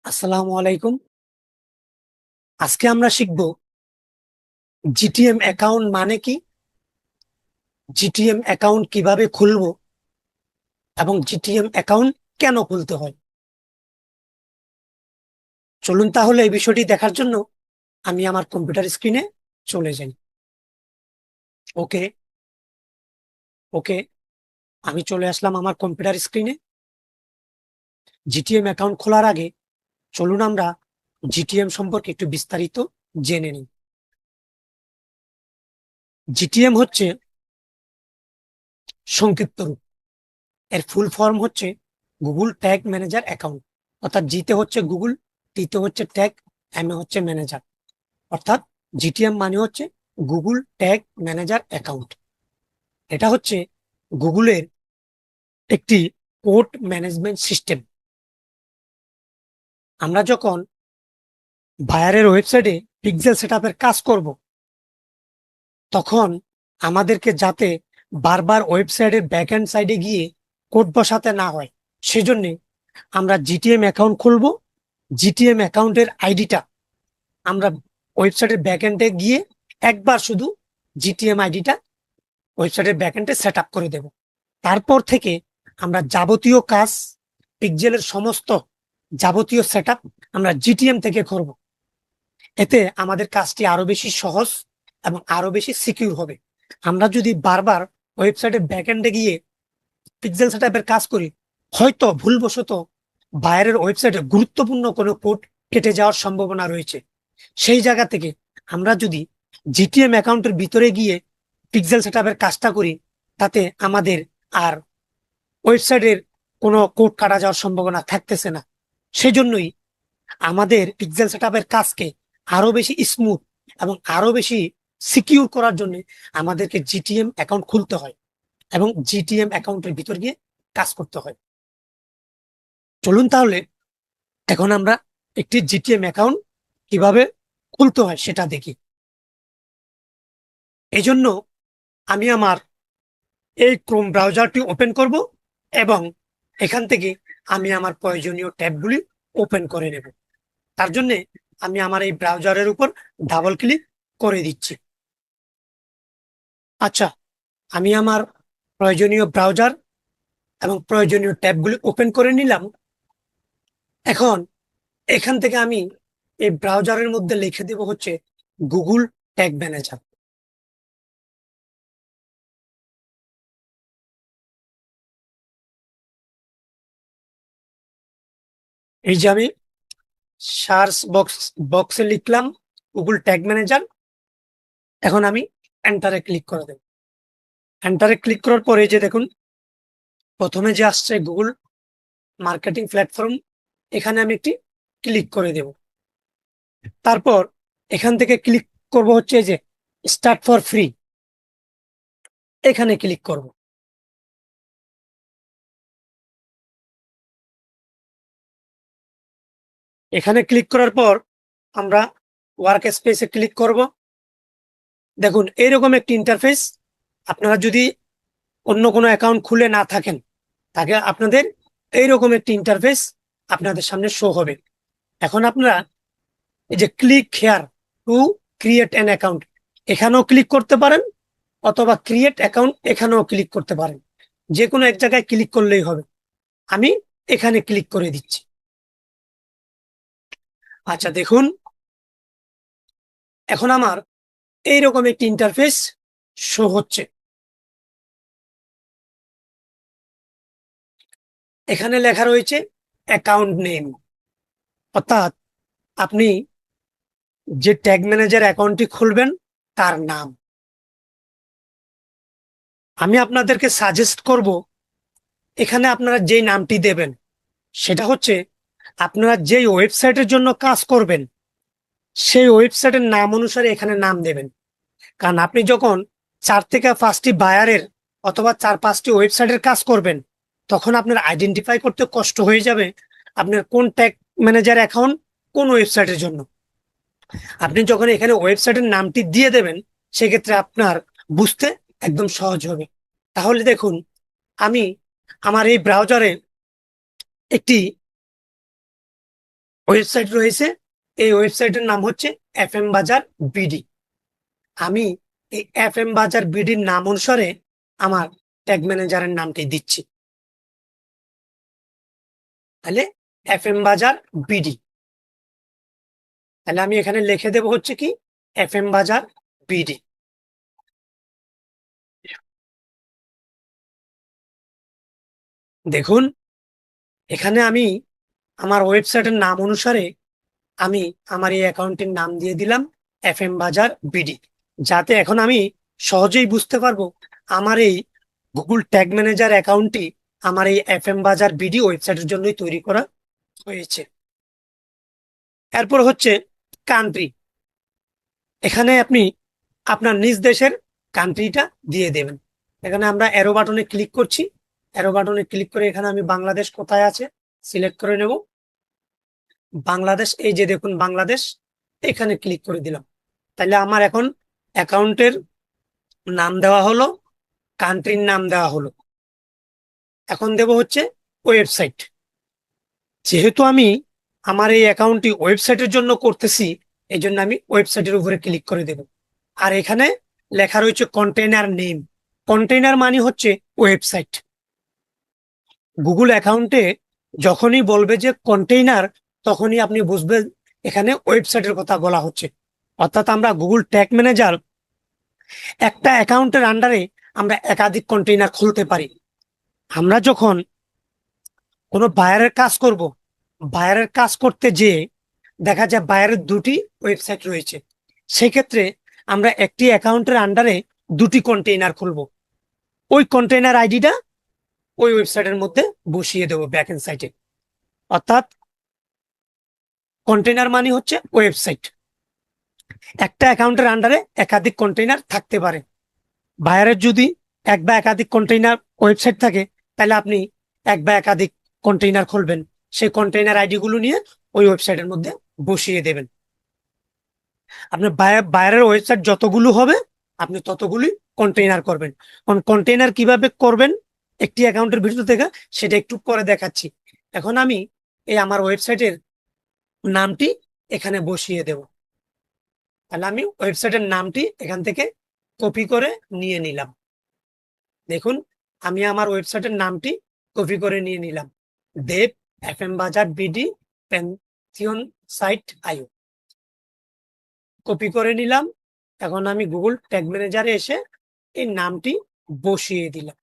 আসসালামু আলাইকুম। আজকে আমরা শিখব জিটিএম অ্যাকাউন্ট মানে কি, জিটিএম অ্যাকাউন্ট কিভাবে খুলবো এবং জিটিএম অ্যাকাউন্ট কেন খুলতে হয়। চলুন তাহলে এই বিষয়টি দেখার জন্য আমি আমার কম্পিউটার স্ক্রিনে চলে যাই। ওকে, ওকে, আমি চলে আসলাম আমার কম্পিউটার স্ক্রিনে। জিটিএম অ্যাকাউন্ট খোলার আগে চলুন আমরা জিটিএম সম্পর্কে একটু বিস্তারিত জেনে নিই। জিটিএম হচ্ছে সংক্ষিপ্ত রূপ। এর ফুল ফর্ম হচ্ছে গুগল ট্যাগ ম্যানেজার অ্যাকাউন্ট। অর্থাৎ জিতে হচ্ছে গুগল, টিতে হচ্ছে ট্যাগ, এম এ হচ্ছে ম্যানেজার। অর্থাৎ জিটিএম মানে হচ্ছে গুগল ট্যাগ ম্যানেজার অ্যাকাউন্ট। এটা হচ্ছে গুগলের একটি কোড ম্যানেজমেন্ট সিস্টেম। আমরা যখন বায়ারের ওয়েবসাইটে পিক্সেল সেটআপের কাজ করব, তখন আমাদেরকে যাতে বারবার ওয়েবসাইটের ব্যাকএন্ড সাইডে গিয়ে কোড বসাতে না হয়, সেজন্য আমরা জিটিএম অ্যাকাউন্ট খুলব। জিটিএম অ্যাকাউন্টের আইডিটা আমরা ওয়েবসাইটের ব্যাকএন্ডে গিয়ে একবার শুধু জিটিএম আইডিটা ওয়েবসাইটের ব্যাকএন্ডে সেট আপ করে দেব। তারপর থেকে আমরা যাবতীয় কাজ, পিক্সেলের সমস্ত যাবতীয় সেট আমরা জিটিএম থেকে করব। এতে আমাদের কাজটি আরো বেশি সহজ এবং আরো বেশি সিকিউর হবে। আমরা যদি বারবার ওয়েবসাইটের ব্যাকএন্ডে গিয়ে পিক্সেল সেটআপের কাজ করি, হয়তো ভুলবশত বাইরের ওয়েবসাইটে গুরুত্বপূর্ণ কোনো কোড কেটে যাওয়ার সম্ভাবনা রয়েছে। সেই জায়গা থেকে আমরা যদি জিটিএম অ্যাকাউন্টের ভিতরে গিয়ে পিক্সেল সেটআপের কাজটা করি, তাতে আমাদের আর ওয়েবসাইটের কোনো কোড কাটা যাওয়ার সম্ভাবনা থাকতেছে না। সেজন্যই আমাদের পিক্সেল সেটআপের কাজকে আরো বেশি স্মুথ এবং আরো বেশি সিকিউর করার জন্য আমাদেরকে জিটিএম অ্যাকাউন্ট খুলতে হয় এবং জিটিএম অ্যাকাউন্টের ভিতর গিয়ে কাজ করতে হয়। চলুন তাহলে এখন আমরা একটি জিটিএম অ্যাকাউন্ট কিভাবে খুলতে হয় সেটা দেখি। এই জন্য আমি আমার এই ক্রোম ব্রাউজারটি ওপেন করব এবং এখান থেকে আমি আমার প্রয়োজনীয় ট্যাবগুলি ওপেন করে নেব। তার জন্য আমি আমার এই ব্রাউজারের উপর ডাবল ক্লিক করে দিচ্ছি। আচ্ছা, আমি আমার প্রয়োজনীয় ব্রাউজার এবং প্রয়োজনীয় ট্যাবগুলি ওপেন করে নিলাম। এখন এখান থেকে আমি এই ব্রাউজারের মধ্যে লিখে দেব হচ্ছে গুগল ট্যাগ ম্যানেজার। এই যে আমি সার্চ বক্সে লিখলাম গুগল ট্যাগ ম্যানেজার। এখন আমি এন্টারে ক্লিক করে দেব। এন্টারে ক্লিক করার পরে যে দেখুন, প্রথমে যে আসছে গুগল মার্কেটিং প্ল্যাটফর্ম, এখানে আমি একটি ক্লিক করে দেব। তারপর এখান থেকে ক্লিক করব হচ্ছে এই যে স্টার্ট ফর ফ্রি, এখানে ক্লিক করব। এখানে ক্লিক করার পর আমরা ওয়ার্ক স্পেসে ক্লিক করব। দেখুন এইরকম একটি ইন্টারফেস। আপনারা যদি অন্য কোনো অ্যাকাউন্ট খুলে না থাকেন, তাকে আপনাদের এইরকম একটি ইন্টারফেস আপনাদের সামনে শো হবে। এখন আপনারা এই যে click here to create an account, এখানেও ক্লিক করতে পারেন, অথবা ক্রিয়েট অ্যাকাউন্ট এখানেও ক্লিক করতে পারেন। যে কোনো এক জায়গায় ক্লিক করলেই হবে। আমি এখানে ক্লিক করে দিচ্ছি। আচ্ছা দেখুন, এখন আমার এইরকম একটি ইন্টারফেস শো হচ্ছে। এখানে লেখা রয়েছে অ্যাকাউন্ট নেম, অর্থাৎ আপনি যে ট্যাগ ম্যানেজার অ্যাকাউন্টটি খুলবেন তার নাম। আমি আপনাদেরকে সাজেস্ট করব, এখানে আপনারা যেই নামটি দেবেন সেটা হচ্ছে আপনারা যেই ওয়েবসাইটের জন্য কাজ করবেন সেই ওয়েবসাইটের নাম অনুসারে এখানে নাম দেবেন। কারণ আপনি যখন 4 থেকে 5টি বায়ারের অথবা 4-5টি ওয়েবসাইটের কাজ করবেন, তখন আপনার আইডেন্টিফাই করতে কষ্ট হয়ে যাবে আপনার কোন ট্যাগ ম্যানেজার অ্যাকাউন্ট কোন ওয়েবসাইটের জন্য। আপনি যখন এখানে ওয়েবসাইটের নামটি দিয়ে দেবেন, সেক্ষেত্রে আপনার বুঝতে একদম সহজ হবে। তাহলে দেখুন, আমি আমার এই ব্রাউজারে একটি ওয়েবসাইট রয়েছে। এই ওয়েবসাইটের নাম হচ্ছে FM বাজার বিডি। আমি এই FM বাজার বিডির নাম অনুসারে আমার ট্যাগ ম্যানেজারের নামটি দিচ্ছি। তাহলে FM বাজার বিডি। তাহলে আমি এখানে লিখে দেব হচ্ছে কি FM বাজার বিডি। দেখুন এখানে আমি আমার ওয়েবসাইটের নাম অনুসারে আমি আমার এই অ্যাকাউন্টের নাম দিয়ে দিলাম FM বাজার বিডি, যাতে এখন আমি সহজেই বুঝতে পারবো আমার এই গুগল ট্যাগ ম্যানেজার অ্যাকাউন্টটি আমার এই FM বাজার বিডি ওয়েবসাইটের জন্যই তৈরি করা হয়েছে। এরপর হচ্ছে কান্ট্রি। এখানে আপনি আপনার নিজ দেশের কান্ট্রিটা দিয়ে দেবেন। এখানে আমরা অ্যারো বাটনে ক্লিক করছি। অ্যারো বাটনে ক্লিক করে এখানে আমি বাংলাদেশ কোথায় আছে সিলেক্ট করে নেব। বাংলাদেশ, এই যে দেখুন বাংলাদেশ, এখানে ক্লিক করে দিলাম। তাহলে আমার এখন অ্যাকাউন্টের নাম দেওয়া হলো, কান্ট্রির নাম দেওয়া হলো। এখন দেব হচ্ছে ওয়েবসাইট। যেহেতু আমি আমার এই অ্যাকাউন্টটি ওয়েবসাইটের জন্য করতেছি, এই জন্য আমি ওয়েবসাইটের উপরে ক্লিক করে দেব। আর এখানে লেখা রয়েছে কন্টেইনার নেম। কন্টেইনার মানে হচ্ছে ওয়েবসাইট। গুগল অ্যাকাউন্টে যখনই বলবে যে কন্টেইনার, তখনই আপনি বুঝবেন এখানে ওয়েবসাইটের কথা বলা হচ্ছে। অর্থাৎ আমরা গুগল ট্যাগ ম্যানেজার একটা অ্যাকাউন্টের আন্ডারে আমরা একাধিক কন্টেইনার খুলতে পারি। আমরা যখন কোনো বায়ারের কাজ করব, বায়ারের কাজ করতে যেয়ে দেখা যায় বায়ারের দুটি ওয়েবসাইট রয়েছে, সেক্ষেত্রে আমরা একটি অ্যাকাউন্টের আন্ডারে দুটি কন্টেইনার খুলব। ওই কন্টেইনার আইডিটা ওই ওয়েবসাইটের মধ্যে বসিয়ে দেবো ব্যাকএন্ড সাইটে। অর্থাৎ কন্টেইনার মানে হচ্ছে ওয়েবসাইট। একটা অ্যাকাউন্টের আন্ডারে একাধিক কন্টেইনার থাকতে পারে। বায়ারের যদি এক বা একাধিক কন্টেইনার ওয়েবসাইট থাকে, তাহলে আপনি এক বা একাধিক কন্টেইনার খুলবেন, সেই কন্টেইনার আইডি গুলো নিয়ে ওই ওয়েবসাইটের মধ্যে বসিয়ে দেবেন। আপনার বায়ারের ওয়েবসাইট যতগুলো হবে আপনি ততগুলি কন্টেইনার করবেন। কন্টেইনার কিভাবে করবেন একটি অ্যাকাউন্টের ভিতর থেকে, সেটা একটু পরে দেখাচ্ছি। এখন আমি এই আমার ওয়েবসাইটের নামটি এখানে বসিয়ে দেব। তাহলে আমি ওয়েবসাইটের নামটি এখান থেকে কপি করে নিয়ে নিলাম। দেখুন আমি আমার ওয়েবসাইটের নামটি কপি করে নিয়ে নিলাম, দেব FM বাজার বিডি প্যান্থিয়ন সাইট আইও। কপি করে নিলাম। এখন আমি গুগল ট্যাগ ম্যানেজারে এসে এই নামটি বসিয়ে দিলাম।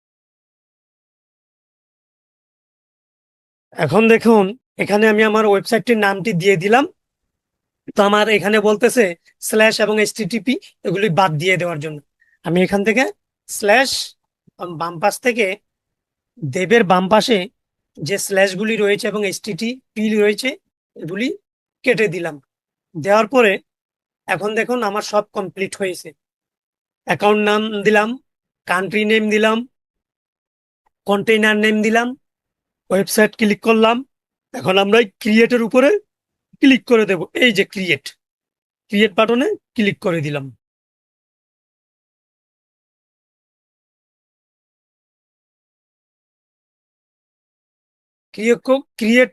এখন দেখুন এখানে আমি আমার ওয়েবসাইটটির নামটি দিয়ে দিলাম। তো আমার এখানে বলতেছে স্ল্যাশ এবং HTTP এগুলি বাদ দিয়ে দেওয়ার জন্য আমি এখান থেকে স্ল্যাশ, বাম পাশ থেকে দেবের বাম পাশে যে স্ল্যাশ গুলি রয়েছে এবং HTTP রয়েছে এগুলি কেটে দিলাম। দেওয়ার পরে এখন দেখুন আমার সব কমপ্লিট হয়েছে। অ্যাকাউন্ট নাম দিলাম, কান্ট্রি নেম দিলাম, কন্টেইনার নেম দিলাম, ওয়েবসাইট ক্লিক করলাম। এখন আমরা ক্রিয়েটের উপরে ক্লিক করে দেব। এই যে ক্রিয়েট, ক্রিয়েট বাটনে ক্লিক করে দিলাম। ক্রিয়েট ক্রিয়েট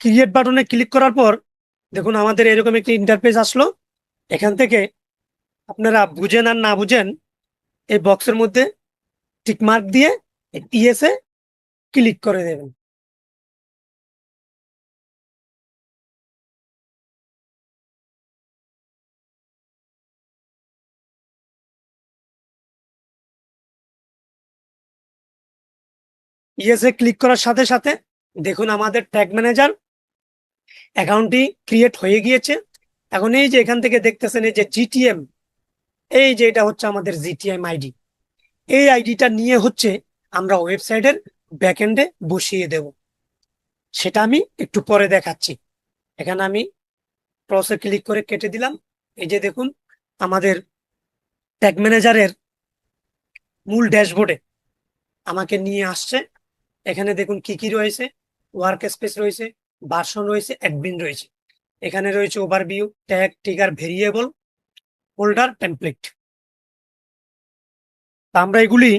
ক্রিয়েট বাটনে ক্লিক করার পর দেখুন আমাদের এরকম একটি ইন্টারফেস আসলো। এখান থেকে আপনারা বুঝেন আর না বুঝেন এই বক্সের মধ্যে টিকমার্ক দিয়ে ইয়েসে ক্লিক করে দেবেন। ইয়েসে ক্লিক করার সাথে সাথে দেখুন আমাদের ট্যাগ ম্যানেজার অ্যাকাউন্টটি ক্রিয়েট হয়ে গিয়েছে। এখন এই যে এখান থেকে দেখতেছেন এই যে GTM, এই যে এটা হচ্ছে আমাদের GTM আইডি। এই আইডিটা নিয়ে হচ্ছে আমরা ওয়েবসাইটের ব্যাকএন্ডে বসিয়ে দেব। সেটা আমি একটু পরে দেখাচ্ছি। এখানে আমি ক্রসে ক্লিক করে কেটে দিলাম। এই যে দেখুন আমাদের ট্যাগ ম্যানেজারের মূল ড্যাশবোর্ডে আমাকে নিয়ে আসছে। এখানে দেখুন কি কি রয়েছে, ওয়ার্ক স্পেস রয়েছে, ভার্সন রয়েছে, অ্যাডমিন রয়েছে। এখানে রয়েছে overview, tag, trigger, variable, folder, template. তা আমরা এগুলি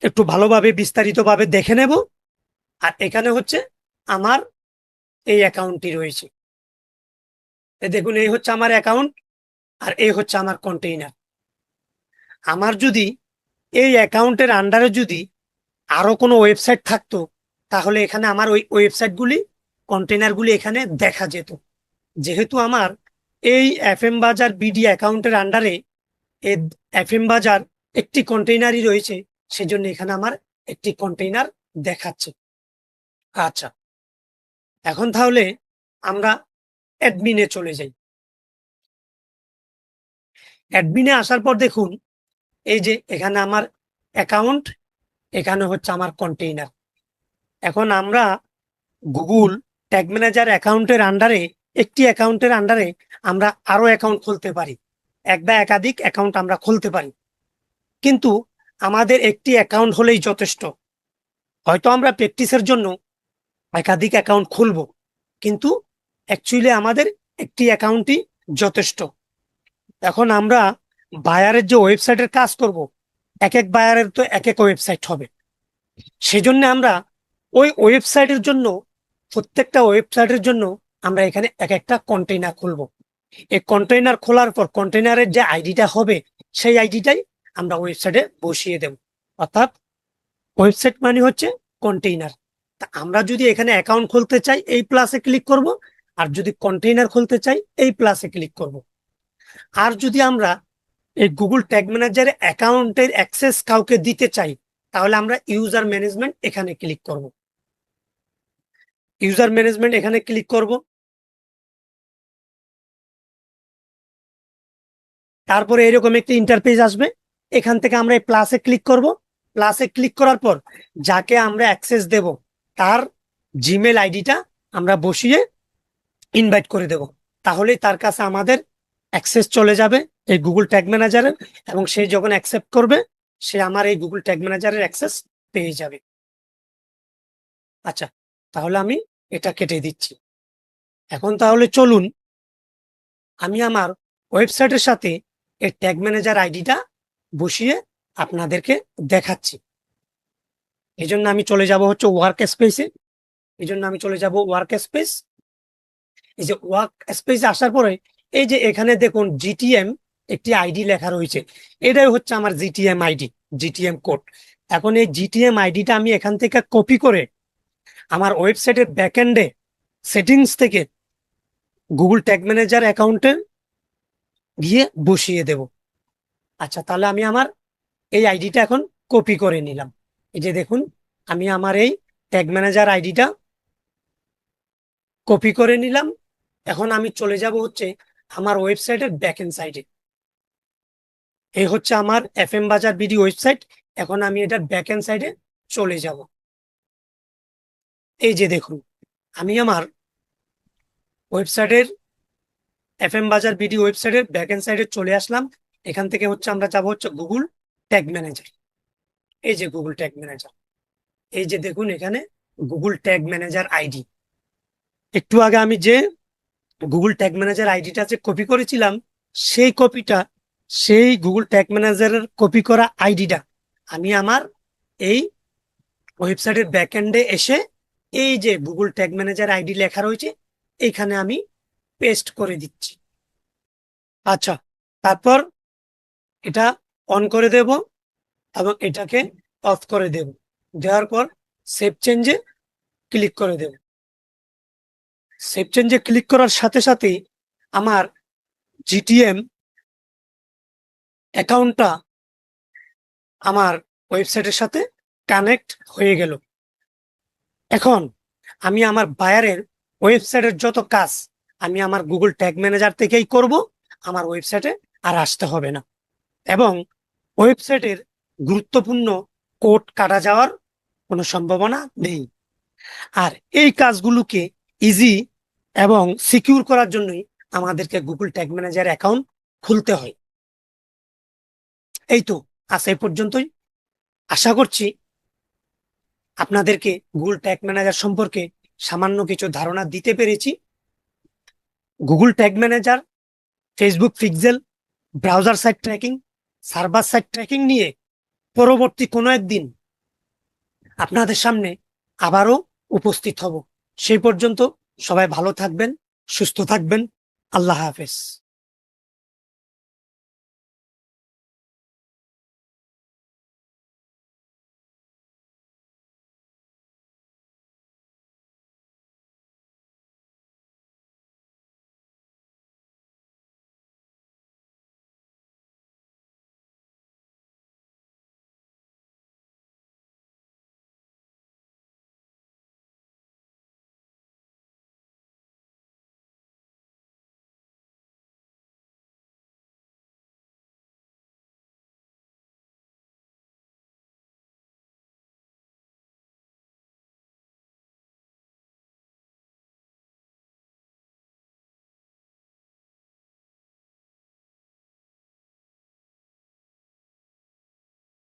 একটু ভালোভাবে বিস্তারিতভাবে দেখে নেব। আর এখানে হচ্ছে আমার এই অ্যাকাউন্টটি রয়েছে। দেখুন, এই হচ্ছে আমার অ্যাকাউন্ট আর এই হচ্ছে আমার কন্টেইনার। আমার যদি এই অ্যাকাউন্টের আন্ডারে যদি আরো কোনো ওয়েবসাইট থাকতো, তাহলে এখানে আমার ওই ওয়েবসাইটগুলি, কন্টেইনারগুলি এখানে দেখা যেত। যেহেতু আমার এই এফএম বাজার বিডি অ্যাকাউন্টের আন্ডারে এই এফএম বাজার একটি কন্টেইনারই রয়েছে, সেজন্য এখানে আমার একটি কন্টেইনার দেখাচ্ছে। আচ্ছা, এখন তাহলে আমরা অ্যাডমিনে চলে যাই। অ্যাডমিনে আসার পর দেখুন, এই যে এখানে আমার অ্যাকাউন্ট, এখানে হচ্ছে আমার কন্টেইনার। এখন আমরা গুগল ট্যাগ ম্যানেজার অ্যাকাউন্টের আন্ডারে, একটি অ্যাকাউন্টের আন্ডারে আমরা আরো অ্যাকাউন্ট খুলতে পারি, এক বা একাধিক অ্যাকাউন্ট আমরা খুলতে পারি। কিন্তু আমাদের একটি অ্যাকাউন্ট হলেই যথেষ্ট। হয়তো আমরা প্র্যাকটিসের জন্য একাধিক অ্যাকাউন্ট খুলব, কিন্তু অ্যাকচুয়ালি আমাদের একটি অ্যাকাউন্টই যথেষ্ট। এখন আমরা বায়ারের যে ওয়েবসাইটের কাজ করব, এক এক বায়ারের তো এক এক ওয়েবসাইট হবে। সেজন্য আমরা ওই ওয়েবসাইটের জন্য, প্রত্যেকটা ওয়েবসাইটের জন্য আমরা এখানে এক একটা কন্টেইনার খুলব। এই কন্টেইনার খোলার পর কন্টেইনারের যে আইডিটা হবে, সেই আইডিটাই আমরা ওয়েবসাইটে বসিয়ে দেব। অর্থাৎ ওয়েবসাইট মানে হচ্ছে কন্টেইনার। তা আমরা যদি এখানে অ্যাকাউন্ট খুলতে চাই, এই প্লাসে ক্লিক করব। আর যদি কন্টেইনার খুলতে চাই, এই প্লাসে ক্লিক করব। আর যদি আমরা এই গুগল ট্যাগ ম্যানেজারে অ্যাকাউন্টের অ্যাক্সেস কাউকে দিতে চাই, তাহলে আমরা ইউজার ম্যানেজমেন্ট এখানে ক্লিক করব। ইউজার ম্যানেজমেন্ট এখানে ক্লিক করব। তারপরে এরকম একটি ইন্টারফেস আসবে। এখান থেকে আমরা এই প্লাসে ক্লিক করব। প্লাসে ক্লিক করার পর যাকে আমরা অ্যাক্সেস দেব, তার জিমেল আইডিটা আমরা বসিয়ে ইনভাইট করে দেব। তাহলেই তার কাছে আমাদের অ্যাক্সেস চলে যাবে এই গুগল ট্যাগ ম্যানেজারের, এবং সে যখন অ্যাকসেপ্ট করবে, সে আমার এই গুগল ট্যাগ ম্যানেজারের অ্যাক্সেস পেয়ে যাবে। আচ্ছা, তাহলে আমি এটা কেটে দিচ্ছি। এখন তাহলে চলুন আমি আমার ওয়েবসাইটের সাথে এই ট্যাগ ম্যানেজার আইডিটা বসিয়ে আপনাদেরকে দেখাচ্ছি। এই জন্য আমি চলে যাব হচ্ছে ওয়ার্ক স্পেসে। এই জন্য আমি চলে যাব ওয়ার্ক স্পেস। এই যে ওয়ার্ক স্পেসে আসার পরে এই যে এখানে দেখুন জিটিএম একটি আইডি লেখা রয়েছে, এটাই হচ্ছে আমার জিটিএম আইডি, জিটিএম কোড। এখন এই জিটিএম আইডিটা আমি এখান থেকে কপি করে আমার ওয়েবসাইটের ব্যাকএন্ডে সেটিংস থেকে গুগল ট্যাগ ম্যানেজার অ্যাকাউন্টে গিয়ে বসিয়ে দেব। আচ্ছা, তাহলে আমি আমার এই আইডিটা এখন কপি করে নিলাম। এই যে দেখুন, আমি আমার এই ট্যাগ ম্যানেজার আইডিটা কপি করে নিলাম। এখন আমি চলে যাব হচ্ছে আমার ওয়েবসাইটের ব্যাকএন্ড সাইডে। এই হচ্ছে আমার এফএম বাজার বিডি ওয়েবসাইট। এখন আমি এটার ব্যাকএন্ড সাইডে চলে যাব। এই যে দেখুন, আমি আমার ওয়েবসাইটের এফএম বাজার বিডি ওয়েবসাইটের ব্যাকএন্ড সাইডে চলে আসলাম। এখান থেকে হচ্ছে আমরা যাব হচ্ছে গুগল ট্যাগ ম্যানেজার। এই যে গুগল ট্যাগ ম্যানেজার, এই যে দেখুন এখানে গুগল ট্যাগ ম্যানেজার আইডি। একটু আগে আমি যে গুগল ট্যাগ ম্যানেজার আইডিটা যে কপি করেছিলাম, সেই কপিটা, সেই গুগল ট্যাগ ম্যানেজারের কপি করা আইডিটা আমি আমার এই ওয়েবসাইটের ব্যাকএন্ডে এসে এই যে গুগল ট্যাগ ম্যানেজার আইডি লেখা রয়েছে, এইখানে আমি পেস্ট করে দিচ্ছি। আচ্ছা, তারপর এটা অন করে দেব এবং এটাকে অফ করে দেব। দেওয়ার পর সেভ চেঞ্জে ক্লিক করে দেব। সেভ চেঞ্জে ক্লিক করার সাথে সাথে আমার জিটিএম অ্যাকাউন্টটা আমার ওয়েবসাইটের সাথে কানেক্ট হয়ে গেল। এখন আমি আমার বায়ারের ওয়েবসাইটের যত কাজ আমি আমার গুগল ট্যাগ ম্যানেজার থেকেই করব, আমার ওয়েবসাইটে আর আসতে হবে না। এবং ওয়েবসাইটের গুরুত্বপূর্ণ কোড কাটা যাওয়ার কোনো সম্ভাবনা নেই। আর এই কাজগুলোকে ইজি এবং সিকিউর করার জন্যই আমাদেরকে গুগল ট্যাগ ম্যানেজার অ্যাকাউন্ট খুলতে হয়। এই তো, আজ এই পর্যন্তই। আশা করছি আপনাদেরকে গুগল ট্যাগ ম্যানেজার সম্পর্কে সামান্য কিছু ধারণা দিতে পেরেছি। Google tag manager, Facebook pixel, browser side tracking, server side tracking নিয়ে পরবর্তী কোনো একদিন আপনাদের সামনে আবারও উপস্থিত হব। সেই পর্যন্ত সবাই ভালো থাকবেন, সুস্থ থাকবেন। আল্লাহ হাফেজ।